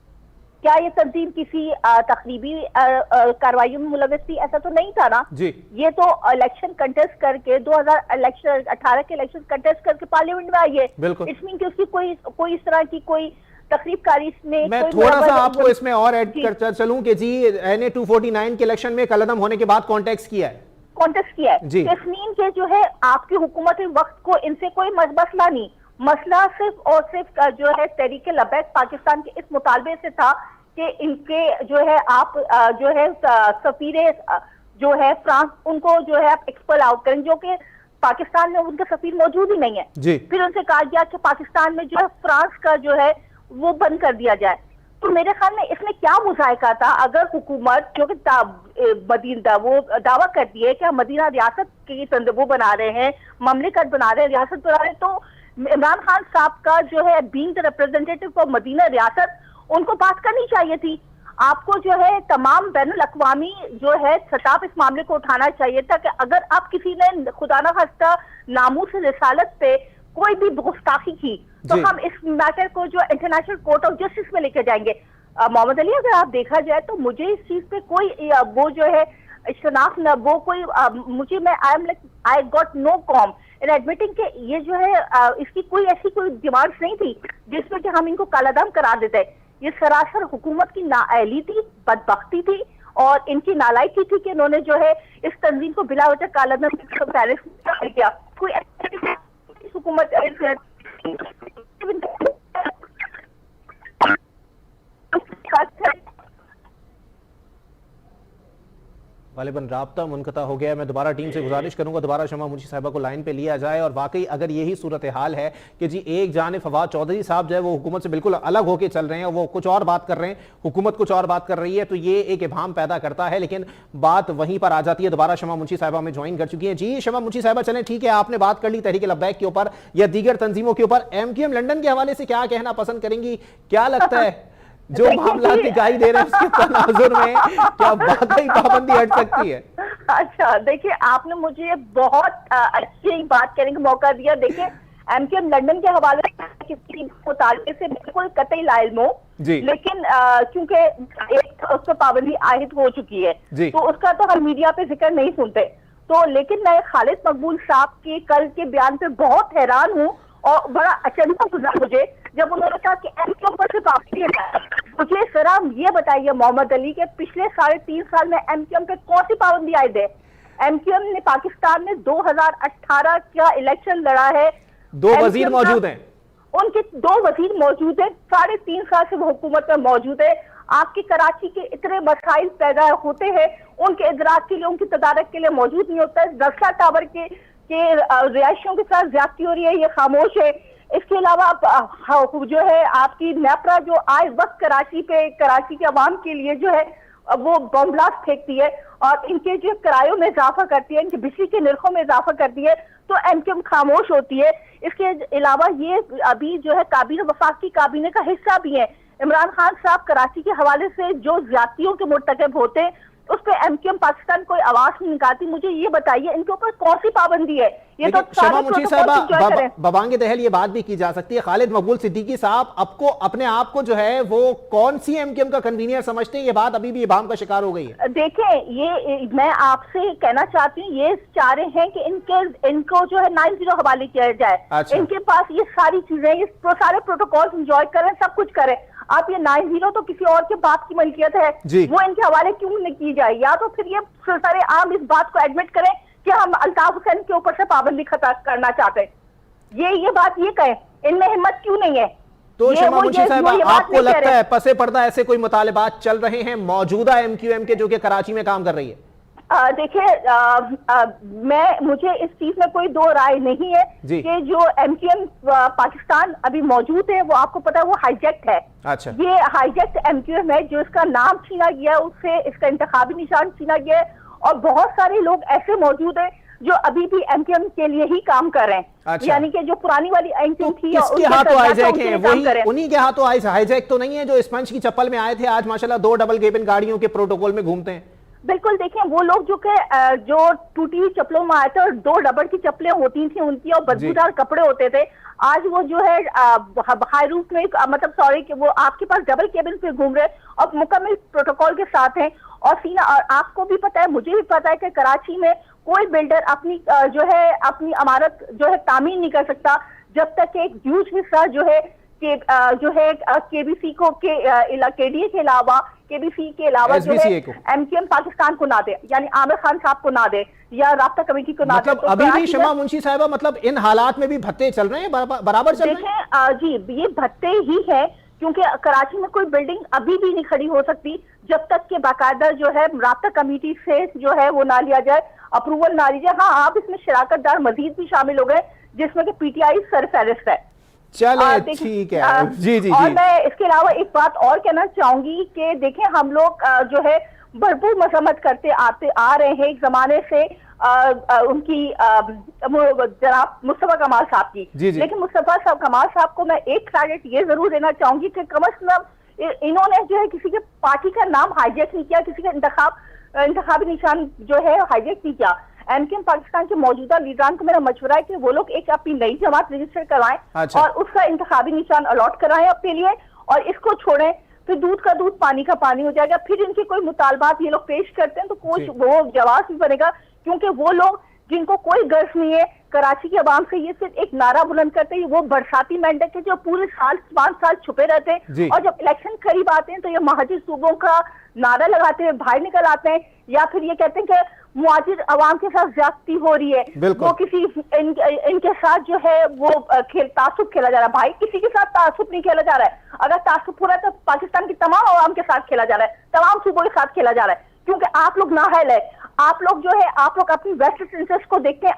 क्या ये तंजीम किसी तखरीबी कार्रवाइयों में मुलव्वस थी? ऐसा तो नहीं था ना जी। ये तो इलेक्शन कंटेस्ट करके 2018 के इलेक्शन कंटेस्ट करके पार्लियामेंट में आई है। इट्स मीन कि उसकी कोई इस तरह की कोई तकरीबकारी में मैं थोड़ा सा आपको इसमें और ऐड कर चलूं कि जी NA 249 के इलेक्शन में कलदम होने के बाद कॉन्टेस्ट किया है इट्स मीन के जो है आपकी हुकूमत वक्त को इनसे कोई मसला नहीं, मसला सिर्फ और सिर्फ जो है तहरीक लबैक पाकिस्तान के इस मुतालबे से था कि इनके जो है आप जो है सफीरे जो है फ्रांस उनको जो है आप एक्सपेल आउट करें, जो कि पाकिस्तान में उनका सफीर मौजूद ही नहीं है। फिर उनसे कहा गया कि पाकिस्तान में जो है फ्रांस का जो है वो बंद कर दिया जाए। तो मेरे ख्याल में इसमें क्या मुजायका था अगर हुकूमत जो कि वो दावा करती है कि हम मदीना रियासत की वो बना रहे हैं, ममलिकत बना रहे हैं, रियासत बना रहे हैं, तो इमरान खान साहब का जो है being the representative for Medina रियासत उनको बात करनी चाहिए थी। आपको जो है तमाम बैनुल अक़वामी जो है सतह इस मामले को उठाना चाहिए था कि अगर आप किसी ने खुदा ना खास्ता नामूस रिसालत पे कोई भी गुस्ताखी की तो हम इस मैटर को जो इंटरनेशनल कोर्ट ऑफ जस्टिस में लेकर जाएंगे। मोहम्मद अली, अगर आप देखा जाए तो मुझे इस चीज पे कोई वो जो है शनाख्त न वो कोई मुझे मैं I got no qualm in admitting के ये जो है इसकी कोई ऐसी कोई डिमांड्स नहीं थी जिसमें कि हम इनको कालादम करा देते। ये सरासर हुकूमत की नाअहली थी, बदबख्ती थी और इनकी नालायकी थी कि इन्होंने जो है इस तंजीम को बिला वजह कालादम किया। कोई हुकूमत गालिबन राब्ता मुनक़ता हो गया। मैं दोबारा टीम से गुजारिश करूंगा दोबारा शमा मुंशी साहिबा को लाइन पे लिया जाए और वाकई अगर यही सूरत हाल है कि जी एक जानिब फवाद चौधरी साहब जो है वो हुकूमत से बिल्कुल अलग होकर चल रहे हैं, वो कुछ और बात कर रहे हैं, हुकूमत कुछ और बात कर रही है, तो ये एक इबाम पैदा करता है। लेकिन बात वहीं पर आ जाती है। दोबारा शमा मुंशी साहिबा में ज्वाइन कर चुकी है। जी शमा मुंशी साहिबा, चलें ठीक है, आपने बात कर ली तहरीक लब्बैक के ऊपर या दीगर तंजीमों के ऊपर, MQM लंदन के हवाले से क्या कहना पसंद करेंगी? क्या लगता है जो मामला दिखाई दे रहे हैं उसके तनाजुर में क्या वाकई पाबंदी हट सकती है? अच्छा देखिए, आपने मुझे बहुत अच्छी बात करने का मौका दिया। देखिए MQM लंदन के हवाले से किसी मुताले से बिल्कुल कतई लाइल्म हो, लेकिन क्योंकि एक उस पर पाबंदी आयद हो चुकी है तो उसका तो हम मीडिया पे जिक्र नहीं सुनते। तो लेकिन मैं खालिद मकबूल साहब के कल के बयान पे बहुत हैरान हूँ और बड़ा अचंभा गुजरा मुझे जब उन्होंने कहा कि MQM पर से पाबंदी है। मुझे जरा ये बताइए मोहम्मद अली के पिछले 3.5 साल में MQM पे कौन सी पाबंदी आयद है? MQM ने पाकिस्तान में 2018 का इलेक्शन लड़ा है, 2 वजीर मौजूद हैं, उनके 2 वजीर मौजूद हैं, 3.5 साल से वो हुकूमत में मौजूद है। आपकी कराची के इतने मसाइल पैदा होते हैं, उनके इदराक के लिए, उनकी तदारक के लिए मौजूद नहीं होता है। रक्षा टावर के रिहायशियों के साथ ज्यादती हो रही है, ये खामोश है। इसके अलावा जो है आपकी नेपरा जो आए वक्त कराची के अवाम के लिए जो है वो बम ब्लास्ट फेंकती है और इनके जो किरायों में इजाफा करती है, इनके बिजली के निर्खों में इजाफा करती है, तो MQM खामोश होती है। इसके अलावा ये अभी जो है काबीना, वफाकी काबीने का हिस्सा भी है। इमरान खान साहब कराची के हवाले से जो ज्यादतियों के मुर्तकब होते हैं उस पर MQM पाकिस्तान कोई आवाज नहीं निकालती। मुझे ये बताइए इनके ऊपर कौन सी पाबंदी है? ये तो शमा मुंशी साहबा, बबांगे दहल ये बात भी की जा सकती है, खालिद मकबूल सिद्दीकी साहब आपको अपने आप को जो है वो कौन सी MQM का कन्वीनियर समझते हैं? ये बात अभी भी इबाम का शिकार हो गई है। देखें, ये मैं आपसे कहना चाहती हूँ, ये चाह रहे हैं कि इनको जो है 9-0 हवाले किया जाए। अच्छा। इनके पास ये सारी चीजें, ये सारे प्रोटोकॉल एंजॉय करें, सब कुछ करें। आप ये 9-0 तो किसी और के बाप की मलकियत है, वो इनके हवाले क्यों नहीं की जाए? या तो फिर ये सरे आम इस बात को एडमिट करें कि हम अल्ताफ हुसैन के ऊपर से पाबंदी खत्म करना चाहते हैं। ये बात ये कहें, इनमें हिम्मत क्यों नहीं है? तो शमा मुंशी साहब, आपको लगता है पसे पर्दा ऐसे कोई मुतालिबात चल रहे हैं मौजूदा MQM के जो कि कराची में काम कर रही है? देखिए, मुझे इस चीज में कोई दो राय नहीं है कि जो MQM पाकिस्तान अभी मौजूद है वो आपको पता है वो हाईजैक्ट है। अच्छा। ये हाईजैक्ट MQM है, जो इसका नाम छीना गया, उससे इसका इंतखाबी निशान छीना गया है और बहुत सारे लोग ऐसे मौजूद हैं जो अभी भी MQM के लिए ही काम कर रहे हैं। अच्छा। यानी कि जो पुरानी वाली MQM थी, किसके हाथों हाईजैक है? वही उन्हीं के हाथों हाईजैक तो नहीं है जो स्पंज की चप्पल में आए थे, आज माशाल्लाह 2 डबल केबिन गाड़ियों के प्रोटोकॉल में घूमते हैं। बिल्कुल, देखिए वो लोग जो टूटी हुई चप्पलों में आए थे और 2 डबल की चप्पलें होती थी उनकी और बदबूदार कपड़े होते थे, आज वो जो है हाई रूफ में मतलब सॉरी कि वो आपके पास डबल केबिन पे घूम रहे और मुकम्मल प्रोटोकॉल के साथ हैं। और आपको भी पता है, मुझे भी पता है कि कराची में कोई बिल्डर अपनी अपनी इमारत जो है तामीर नहीं कर सकता जब तक एक ह्यूज हिस्सा जो है KBC को KDA के अलावा KBC के अलावा जो है MQM पाकिस्तान को ना दे, यानी आमिर खान साहब को ना दे या राब्ता कमेटी को ना दे। मतलब अभी भी शमा मुंशी साहिबा, मतलब इन हालात में भी भत्ते चल रहे हैं, बराबर चल रहे हैं? जी, ये भत्ते ही है, क्योंकि कराची में कोई बिल्डिंग अभी भी नहीं खड़ी हो सकती जब तक के बाकायदा जो है राब्ता कमेटी से जो है वो ना लिया जाए, अप्रूवल ना ली जाए। हाँ, आप इसमें शराकतदार मजीद भी शामिल हो गए जिसमें कि PTI सरफहरिस्त है। चले ठीक है। जी। और मैं इसके अलावा एक बात और कहना चाहूंगी कि देखें, हम लोग जो है भरपूर मजम्मत करते आ रहे हैं एक जमाने से उनकी जनाब मुस्तफा कमाल साहब की। लेकिन मुस्तफा कमाल साहब को मैं एक क्रेडिट ये जरूर देना चाहूंगी कि कम अज कम इन्होंने जो है किसी के पार्टी का नाम हाईजैक नहीं किया, किसी का इंतखाबी निशान जो है हाईजैक नहीं किया। MQM पाकिस्तान के मौजूदा लीडरान को मेरा मशवरा है कि वो लोग एक अपनी नई जमात रजिस्टर करवाएं। अच्छा। और उसका इंतखाबी निशान अलॉट कराएं अपने लिए और इसको छोड़ें, फिर दूध का दूध पानी का पानी हो जाएगा। फिर इनके कोई मुतालबात ये लोग पेश करते हैं तो कोई वो जवाब भी बनेगा, क्योंकि वो लोग जिनको कोई गर्ज नहीं है कराची के अवाम से, ये सिर्फ एक नारा बुलंद करते हैं, वो बरसाती मेंढक है जो पूरे 5 साल छुपे रहते हैं और जब इलेक्शन करीब आते हैं तो ये महाजिर सूबों का नारा लगाते हैं, बाहर निकल आते हैं, या फिर ये कहते हैं कि मुआजिर अवाम के साथ ज्यादती हो रही है, वो किसी इनके साथ जो है वो तासुब खेला जा रहा है। भाई किसी के साथ तासुब नहीं खेला जा रहा है, अगर तासुब हो रहा है तो पाकिस्तान की तमाम अवाम के साथ खेला जा रहा है, तमाम सूबों के साथ खेला जा रहा है, क्योंकि आप लोग नाअहल है। आप लोग जो है, आप लोग अपनी वेस्टेड इंटरेस्ट को देखते हैं,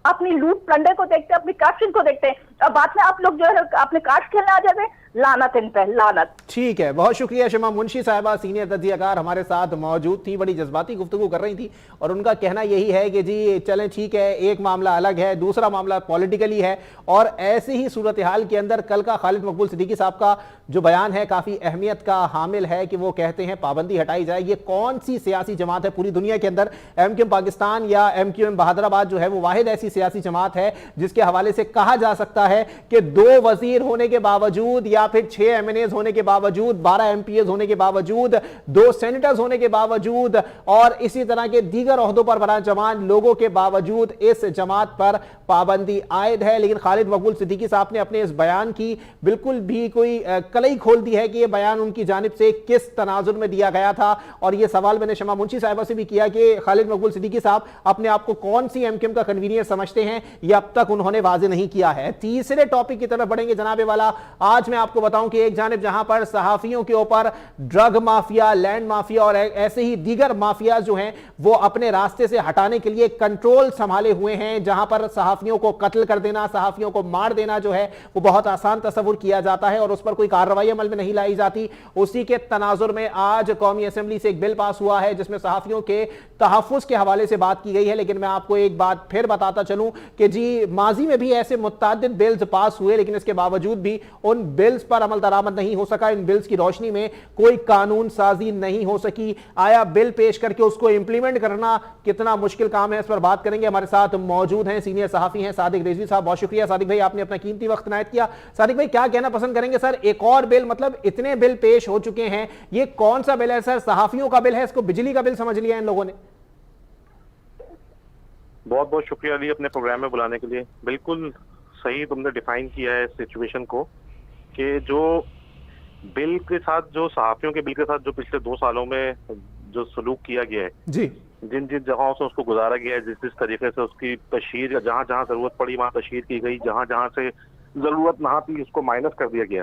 अपनी लूट प्लंडर को देखते हैं, अपनी करप्शन को देखते हैं, और बाद में आप लोग जो है अपने कार्ड्स खेलने आ जाते हैं। लानत इन पे, लानत। ठीक है, बहुत शुक्रिया शमा मुंशी साहिबा, सीनियर तज्जियाकार हमारे साथ मौजूद थी, बड़ी जज्बाती गुफ्तगू कर रही थी और उनका कहना यही है कि जी चलें ठीक है, एक मामला अलग है, दूसरा मामला पॉलिटिकली है, और ऐसी ही सूरत हाल के अंदर कल का खालिद मकबूल सिद्दीकी साहब का जो बयान है काफी अहमियत का हामिल है कि वो कहते हैं पाबंदी हटाई जाए। ये कौन सी सियासी जमात है पूरी दुनिया के अंदर? MQM पाकिस्तान या MQM बहादुराबाद जो है वो वाहिद ऐसी सियासी जमात है जिसके हवाले से कहा जा सकता है कि 2 वजीर होने के बावजूद या फिर 6 MNAs होने के बावजूद, 12 MPs होने के बावजूद, 2 सेनेटर्स होने के बावजूद और इसी तरह के दीगर ओहदों पर बराजमान लोगों के बावजूद इस जमात पर पाबंदी आयद है। लेकिन खालिद मकबूल सिद्दीकी साहब ने अपने इस बयान की बिल्कुल भी कोई कलई खोल दी है कि यह बयान उनकी जानिब से किस तनाजुर में दिया गया था। और यह सवाल मैंने शमा मुंशी साहिबा से भी किया कि खालिद मकबूल सिद्दीकी साहब अपने आप को कौन सी MQM का कन्वीनियर समझते हैं, यह अब तक उन्होंने वाजे नहीं किया है। तीसरे टॉपिक की तरफ बढ़ेंगे जनाबे वाला। आज मैं आपको बताऊं कि एक जानिब जहां पर सहाफियों के ऊपर ड्रग माफिया, लैंड माफिया और ऐसे ही दीगर माफिया जो हैं वो अपने रास्ते से हटाने के लिए कंट्रोल संभाले हुए हैं, जहां पर सहाफियों को कत्ल कर देना, सहाफियों को मार देना जो है वो बहुत आसान तस्वुर किया जाता है और उस पर कोई कार्रवाई अमल में नहीं लाई जाती। उसी के तनाजुर में आज कौमी असेंबली से एक बिल पास हुआ है जिसमें सहाफियों के तहफ्फुज़ के हवाले से बात की गई है। लेकिन मैं आपको एक बात फिर बताता चलूं कि जी माजी में भी ऐसे मुतअद्दिद बिल्स पास हुए, लेकिन इसके बावजूद भी उन बिल्स पर अमल दरामद नहीं हो सका। इन बिल्स की रोशनी में कोई कानून साजी नहीं हो सकी। आया बिल पेश करके उसको इंप्लीमेंट करना कितना मुश्किल काम है, इस पर बात करेंगे। हमारे साथ मौजूद हैं सीनियर सहाफी हैं सादिक रिजवी साहब। बहुत शुक्रिया सादिक भाई, आपने अपना कीमती वक्त इनायत किया। सादिक भाई क्या कहना पसंद करेंगे सर? एक और बिल, मतलब इतने बिल पेश हो चुके हैं, ये कौन सा बिल है सर? सहाफियों का बिल है, इसको बिजली का बिल समझ लिया इन लोगों ने? बहुत बहुत शुक्रिया अली अपने प्रोग्राम में बुलाने के लिए। बिल्कुल सही तुमने डिफाइन किया है सिचुएशन को कि जो बिल के साथ, जो सहाफियों के बिल के साथ जो पिछले 2 सालों में जो सलूक किया गया है जी, जिन जिन जगहों से उसको गुजारा गया है, जिस जिस तरीके से उसकी तशहीर, जहां जहां जरूरत पड़ी वहां तशहीर की गई, जहां जहां से जरूरत ना थी उसको माइनस कर दिया गया,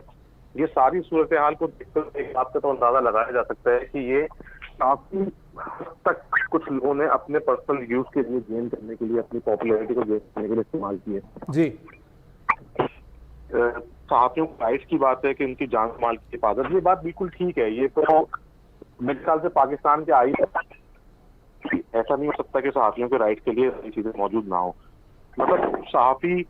ये सारी सूरत हाल को देखकर एक बात का तो अंदाजा लगाया जा सकता है कि ये काफी हद तक कुछ लोगों ने अपने पर्सनल यूज के लिए गेन करने के लिए, अपनी पॉपुलैरिटी को गेन करने के लिए इस्तेमाल किए जी। सहाफियों के राइट्स की बात है कि उनकी जान माल की हिफाजत, ये बात बिल्कुल ठीक है। ये तो मेरे ख्याल से पाकिस्तान के आईन ऐसा नहीं हो सकता कि सहाफियों के राइट के लिए ये चीजें मौजूद ना हो। मतलब सहाफी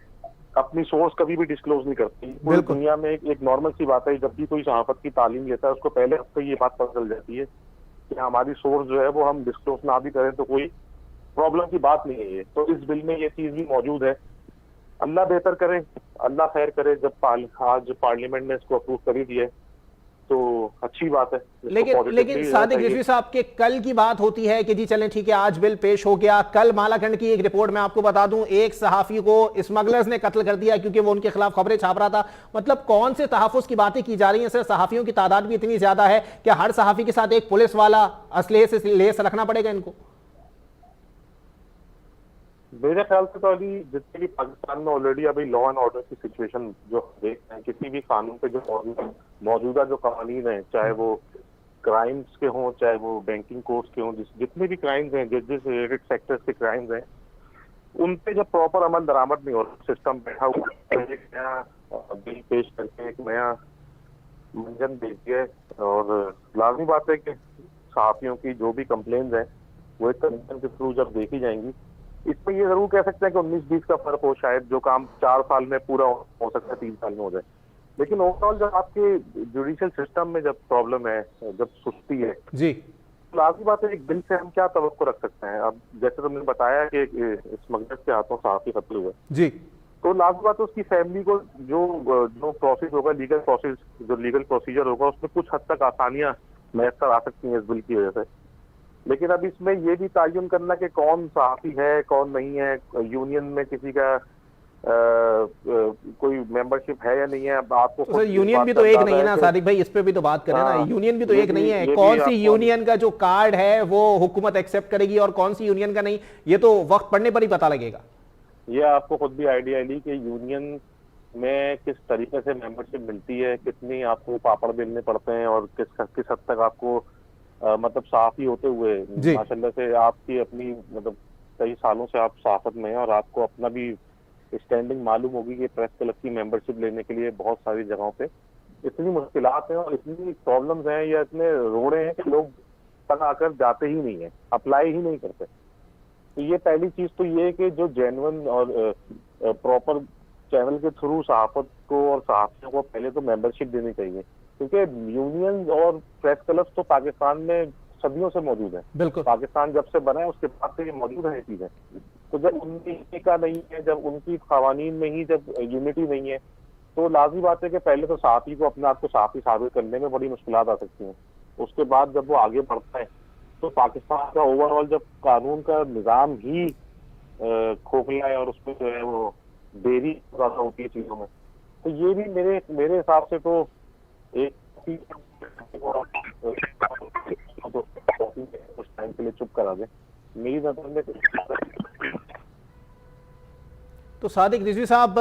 अपनी सोर्स कभी भी डिस्क्लोज नहीं करती। पूरी दुनिया में एक नॉर्मल सी बात है, जब भी कोई सहाफत की तालीम लेता है उसको पहले हफ्ते ये बात पता चल जाती है कि हमारी सोर्स जो है वो हम डिस्क्लोज ना भी करें तो कोई प्रॉब्लम की बात नहीं है। ये तो इस बिल में ये चीज भी मौजूद है। अल्लाह बेहतर करे, अल्लाह खैर करे। जब आज पार्लियामेंट ने इसको अप्रूव कर ही दिया तो अच्छी बात है। लेकिन सादिक रिजवी साहब के कल की बात होती है कि जी चलें ठीक है, आज बिल पेश हो गया। कल मालाखंड की एक रिपोर्ट में आपको बता दूं, एक सहाफी को स्मगलर्स ने कत्ल कर दिया क्योंकि वो उनके खिलाफ खबरें छाप रहा था। मतलब कौन से तहफ्फुज़ की बातें की जा रही हैं सर? सहाफियों की तादाद भी इतनी ज्यादा है कि हर सहाफी के साथ एक पुलिस वाला असलहे से लेस रखना पड़ेगा इनको? मेरे ख्याल से तो अभी जितने भी पाकिस्तान में ऑलरेडी अभी लॉ एंड ऑर्डर की सिचुएशन जो देखते हैं, किसी भी कानून पे जो मौजूदा जो कानून है, चाहे वो क्राइम्स के हों, चाहे वो बैंकिंग कोर्ट्स के हों, जितने भी क्राइम्स हैं, जिस रिलेटेड सेक्टर्स के क्राइम्स हैं, उन पे जब प्रॉपर अमल दरामद नहीं हो रहा, सिस्टम बैठा हुआ एक नया बिल पेश करके एक नया मंजन भेज दिया। और लाजमी बात है कि सहाफियों की जो भी कंप्लेंट्स हैं वो एक कमीशन के थ्रू जब देखी जाएंगी। इसमें ये जरूर कह सकते हैं कि 19-20 का फर्क हो, शायद जो काम 4 साल में पूरा हो सकता है 3 साल में हो जाए। लेकिन ओवरऑल जब आपके जुडिशियल सिस्टम में जब प्रॉब्लम है, जब सुस्ती है जी, तो लाजमी बात है एक बिल से हम क्या तवक्को रख सकते हैं। अब जैसे तुमने बताया कि स्मगलर्स के हाथों सहाफी कत्ल हुआ जी, तो लाजमी बात है उसकी फैमिली को जो प्रोसेस होगा, लीगल प्रोसेस, जो लीगल प्रोसीजर होगा, उसमें कुछ हद तक आसानियां मैसर आ सकती हैं इस बिल की वजह से। लेकिन अब इसमें ये भी तयन करना कि कौन सहाफी है कौन नहीं है, यूनियन में किसी का कोई मेंबरशिप है या नहीं है। अब आपको तो सर यूनियन भी तो एक नहीं है ना सादिक भाई, इस पे भी तो बात करें ना, यूनियन भी तो एक नहीं है। कौन सी यूनियन का जो कार्ड है वो हुकूमत एक्सेप्ट करेगी और कौन सी यूनियन का नहीं, ये तो वक्त पड़ने पर ही पता लगेगा। ये आपको खुद भी आइडिया ली कि यूनियन में किस तरीके से मेंबरशिप मिलती है, कितनी आपको पापड़ बेलने पड़ते हैं और किस हद तक आपको मतलब साफ ही होते हुए माशाल्लाह से आपकी अपनी मतलब कई सालों से आप साफत में हैं और आपको अपना भी स्टैंडिंग मालूम होगी कि प्रेस क्लब की मेंबरशिप लेने के लिए बहुत सारी जगहों पे इतनी मुश्किलात हैं और इतनी प्रॉब्लम्स हैं या इतने रोड़े हैं कि लोग तंग आकर जाते ही नहीं है, अप्लाई ही नहीं करते। तो ये पहली चीज तो ये कि जो जेन्युइन और प्रॉपर चैनल के थ्रू सहाफत को और सहाफियों को पहले तो मेंबरशिप देनी चाहिए, क्योंकि यूनियन और प्रेस क्लब्स तो पाकिस्तान में सदियों से मौजूद है। बिल्कुल, पाकिस्तान जब से बना है उसके बाद से ये मौजूद है चीजें। तो जब उनकी का नहीं है, जब उनकी कवानीन में ही जब यूनिटी नहीं है, तो लाजमी बात है कि पहले तो सहाफी को अपने आप को सहाफी साबित करने में बड़ी मुश्किलात आ सकती हैं। उसके बाद जब वो आगे बढ़ता है तो पाकिस्तान का ओवरऑल जब कानून का निज़ाम ही खोखला है और उसमें जो है वो देरी ज्यादा होती है चीजों में, तो ये भी मेरे हिसाब से तो एक कुछ टाइम के लिए चुप करा दे मेरी नजर में। तो सादिक रिजवी साहब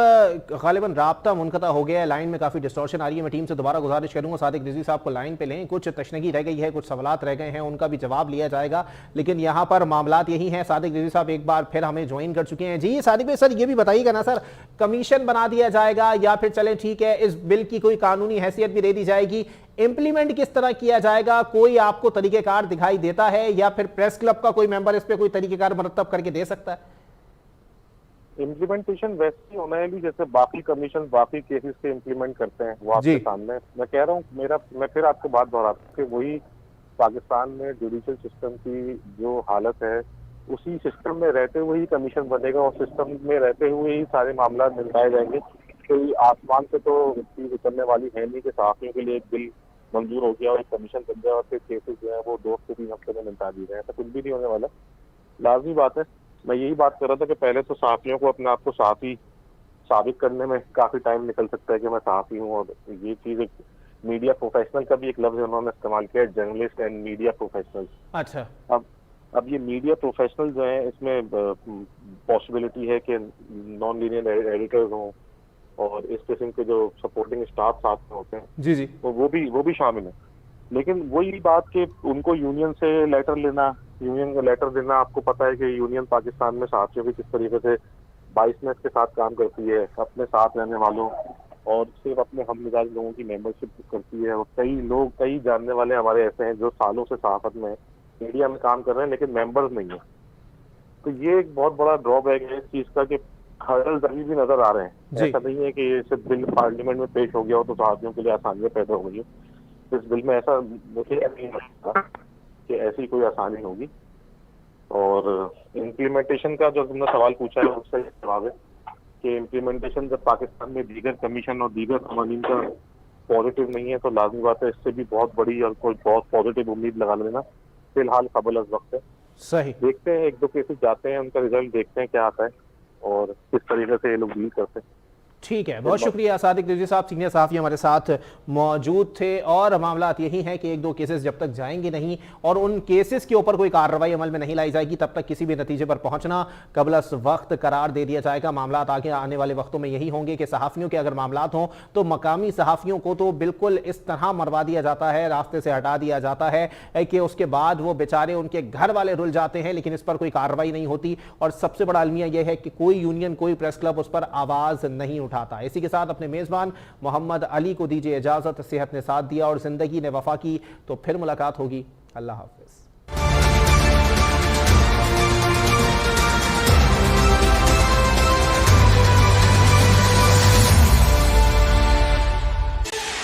गालिबन राब्ता मुनक़ता हो गया है, लाइन में काफ़ी डिस्टॉर्शन आ रही है। मैं टीम से दोबारा गुजारिश करूंगा सादिक रिजवी साहब को लाइन पे लें, कुछ तशनगी रह गई है, कुछ सवालात रह गए हैं, उनका भी जवाब लिया जाएगा, लेकिन यहाँ पर मामलात यही हैं। सादिक रिजवी साहब एक बार फिर हमें ज्वाइन कर चुके हैं। जी सादिक भाई, सर ये भी बताइएगा ना सर, कमीशन बना दिया जाएगा या फिर चले ठीक है इस बिल की कोई कानूनी हैसियत भी दे दी जाएगी, इंप्लीमेंट किस तरह किया जाएगा, कोई आपको तरीकेकार दिखाई देता है या फिर प्रेस क्लब का कोई मेंबर इस पर कोई तरीकेकार मुरतब करके दे सकता है? इम्प्लीमेंटेशन वैसे ही होना है भी जैसे बाकी कमीशन बाकी केसेस के इम्प्लीमेंट करते हैं वो आपके सामने। मैं कह रहा हूँ मैं फिर आपको बात दोहराता हूँ कि वही पाकिस्तान में जुडिशियल सिस्टम की जो हालत है उसी सिस्टम में रहते हुए ही कमीशन बनेगा और सिस्टम में रहते हुए ही सारे मामला निपटाए जाएंगे। कोई आसमान से तो चीज उतरने वाली है नहीं कि सहाफियों के लिए एक बिल मंजूर हो गया और एक कमीशन बन गया और फिर केसेस जो है वो 2 से 3 हफ्ते में निपटा दिए गए, ऐसा कुछ भी नहीं होने वाला। लाजमी बात है, मैं यही बात कर रहा था कि पहले तो सहाफियों को अपने आप को सहाफी साबित करने में काफी टाइम निकल सकता है कि मैं सहाफी हूँ। और ये चीज एक मीडिया प्रोफेशनल का भी एक लफ्ज उन्होंने इस्तेमाल किया है, जर्नलिस्ट एंड मीडिया प्रोफेशनल। अच्छा, अब ये मीडिया प्रोफेशनल जो है इसमें पॉसिबिलिटी है कि नॉन लीनियर एडिटर्स हों और इस किस्म के जो सपोर्टिंग स्टाफ साथ में होते हैं जी जी, वो भी शामिल है। लेकिन वही बात कि उनको यूनियन से लेटर लेना, यूनियन को लेटर देना, आपको पता है कि यूनियन पाकिस्तान में सहाफियों की किस तरीके से 22 के साथ काम करती है, अपने साथ रहने वालों और सिर्फ अपने हम मिजाज लोगों की मेंबरशिप करती है। और कई जानने वाले हमारे ऐसे हैं जो सालों से सहाफत में मीडिया में काम कर रहे हैं लेकिन मेंबर्स नहीं है। तो ये एक बहुत बड़ा ड्रॉबैक है इस चीज का कि हर्डल्स अभी भी नजर आ रहे हैं। ऐसा नहीं है कि ये सिर्फ बिल पार्लियामेंट में पेश हो गया हो तो सहाफियों के लिए आसानियां पैदा हो गई। इस बिल में ऐसा मुझे नहीं लगता कि ऐसी कोई आसानी होगी। और इम्प्लीमेंटेशन का जो तुमने सवाल पूछा है उसका जवाब है कि इम्प्लीमेंटेशन जब पाकिस्तान में दीगर कमीशन और दीगर कवानीन का पॉजिटिव नहीं है तो लाजमी बात है इससे भी बहुत बड़ी और कोई बहुत पॉजिटिव उम्मीद लगा लेना फिलहाल कबल अज़ वक्त है। सही, देखते हैं 1-2 केसेस जाते हैं, उनका रिजल्ट देखते हैं क्या आता है और किस तरीके से ये लोग डील करते हैं। ठीक है, बहुत शुक्रिया सादिक रिजवी साहब, सीनियर सहाफ़ी हमारे साथ मौजूद थे। और मामलात यही हैं कि 1-2 केसेस जब तक जाएंगे नहीं और उन केसेस के ऊपर कोई कार्रवाई अमल में नहीं लाई जाएगी तब तक किसी भी नतीजे पर पहुंचना कबल वक्त करार दे दिया जाएगा। मामलात आगे आने वाले वक्तों में यही होंगे कि सहाफ़ियों के अगर मामलात हों तो मकामी सहाफ़ियों को तो बिल्कुल इस तरह मरवा दिया जाता है, रास्ते से हटा दिया जाता है कि उसके बाद वो बेचारे उनके घर वाले रुल जाते हैं, लेकिन इस पर कोई कार्रवाई नहीं होती। और सबसे बड़ा अलमिया यह है कि कोई यूनियन, कोई प्रेस क्लब उस पर आवाज़ नहीं उठाता। इसी के साथ अपने मेजबान मोहम्मद अली को दीजिए इजाजत। सेहत ने साथ दिया और जिंदगी ने वफा की, तो फिर मुलाकात होगी। अल्लाह हाफिज।